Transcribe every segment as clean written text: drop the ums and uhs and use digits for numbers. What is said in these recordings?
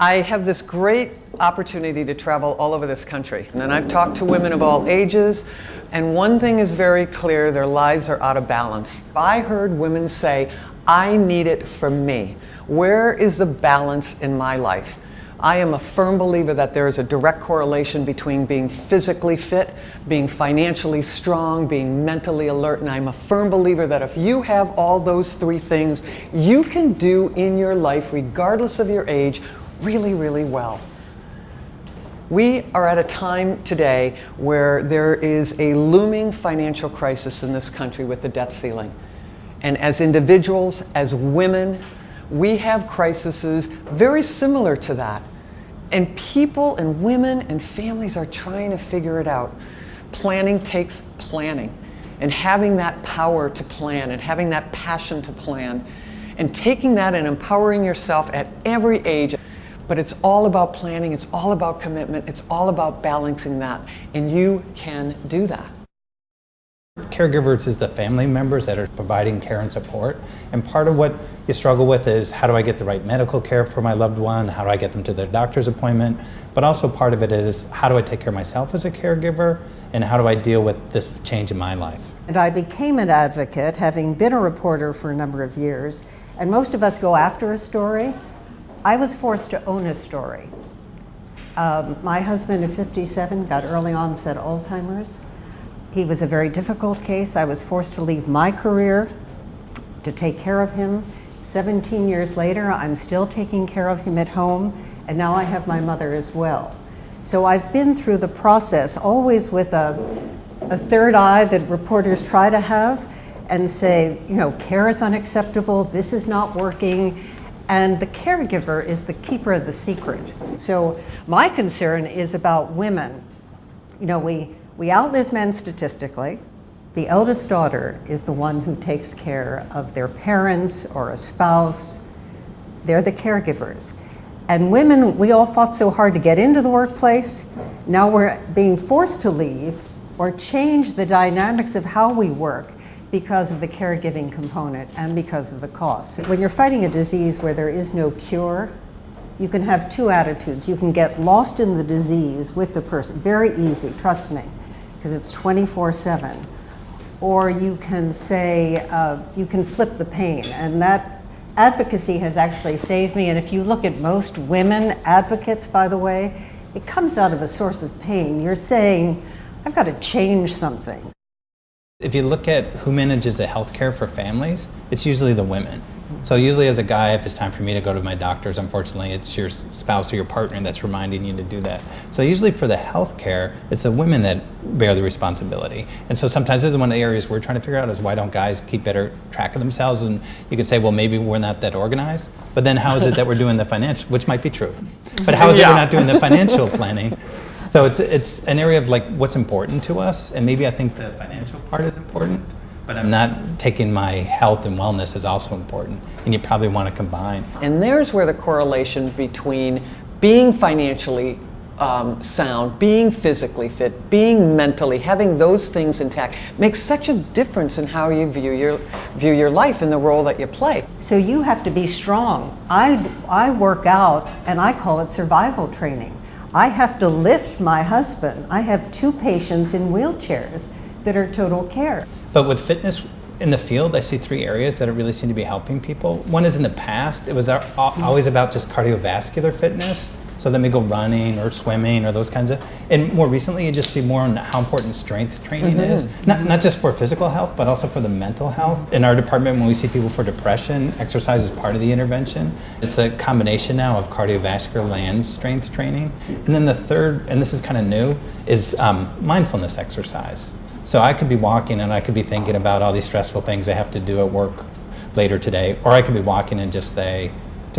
I have this great opportunity to travel all over this country, and I've talked to women of all ages, and one thing is very clear: their lives are out of balance. I heard women say, I need it for me. Where is the balance in my life? I am a firm believer that there is a direct correlation between being physically fit, being financially strong, being mentally alert, and I'm a firm believer that if you have all those three things, you can do in your life, regardless of your age, really, really well. We are at a time today where there is a looming financial crisis in this country with the debt ceiling. And as individuals, as women, we have crises very similar to that. And people and women and families are trying to figure it out. Planning takes planning, and having that power to plan and having that passion to plan and taking that and empowering yourself at every age. But it's all about planning, it's all about commitment, it's all about balancing that, and you can do that. Caregivers is the family members that are providing care and support, and part of what you struggle with is how do I get the right medical care for my loved one, how do I get them to their doctor's appointment, but also part of it is how do I take care of myself as a caregiver, and how do I deal with this change in my life. And I became an advocate, having been a reporter for a number of years, and most of us go after a story. I was forced to own a story. My husband at 57 got early onset Alzheimer's. He was a very difficult case. I was forced to leave my career to take care of him. 17 years later, I'm still taking care of him at home, and now I have my mother as well. So I've been through the process, always with a third eye that reporters try to have and say, you know, care is unacceptable, this is not working, and the caregiver is the keeper of the secret. So my concern is about women. You know, we outlive men statistically. The eldest daughter is the one who takes care of their parents or a spouse. They're the caregivers. And women, we all fought so hard to get into the workplace. Now we're being forced to leave or change the dynamics of how we work because of the caregiving component and because of the costs. When you're fighting a disease where there is no cure, you can have two attitudes. You can get lost in the disease with the person, very easy, trust me, because it's 24/7. Or you can say, you can flip the pain, and that advocacy has actually saved me. And if you look at most women advocates, by the way, it comes out of a source of pain. You're saying, I've got to change something. If you look at who manages the healthcare for families, it's usually the women. So usually as a guy, if it's time for me to go to my doctors, unfortunately, it's your spouse or your partner that's reminding you to do that. So usually for the healthcare, it's the women that bear the responsibility. And so sometimes this is one of the areas we're trying to figure out is why don't guys keep better track of themselves? And you could say, well, maybe we're not that organized, but then how is it that we're doing the financial, which might be true, but how is it we're not doing the financial planning? So it's an area of like what's important to us, and maybe I think the financial part is important, but I'm not taking my health and wellness is also important, and you probably want to combine. And there's where the correlation between being financially sound, being physically fit, being mentally, having those things intact makes such a difference in how you view your life and the role that you play. So you have to be strong. I work out, and I call it survival training. I have to lift my husband. I have 2 patients in wheelchairs that are total care. But with fitness in the field, I see 3 areas that really seem to be helping people. One is in the past, it was always about just cardiovascular fitness. So then we go running or swimming or those kinds of, and more recently you just see more on how important strength training is, not just for physical health, but also for the mental health. In our department, when we see people for depression, exercise is part of the intervention. It's the combination now of cardiovascular and strength training. And then the third, and this is kind of new, is mindfulness exercise. So I could be walking and I could be thinking about all these stressful things I have to do at work later today, or I could be walking and just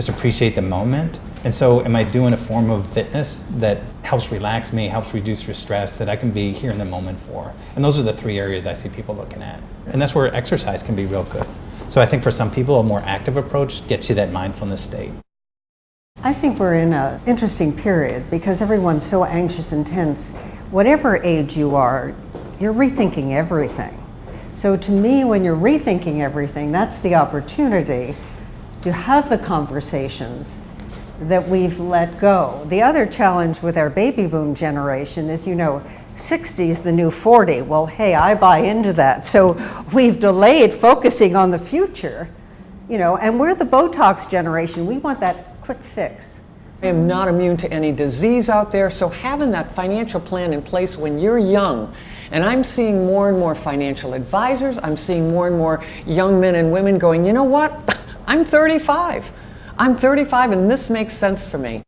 appreciate the moment. And so am I doing a form of fitness that helps relax me, helps reduce your stress, that I can be here in the moment for? And those are the 3 areas I see people looking at. And that's where exercise can be real good. So I think for some people, a more active approach gets you that mindfulness state. I think we're in an interesting period because everyone's so anxious and tense. Whatever age you are, you're rethinking everything. So to me, when you're rethinking everything, that's the opportunity to have the conversations that we've let go. The other challenge with our baby boom generation is, 60 is the new 40. Well, hey, I buy into that. So we've delayed focusing on the future, and we're the Botox generation. We want that quick fix. I am not immune to any disease out there, so having that financial plan in place when you're young, and I'm seeing more and more financial advisors, I'm seeing more and more young men and women going, you know what, I'm 35 and this makes sense for me.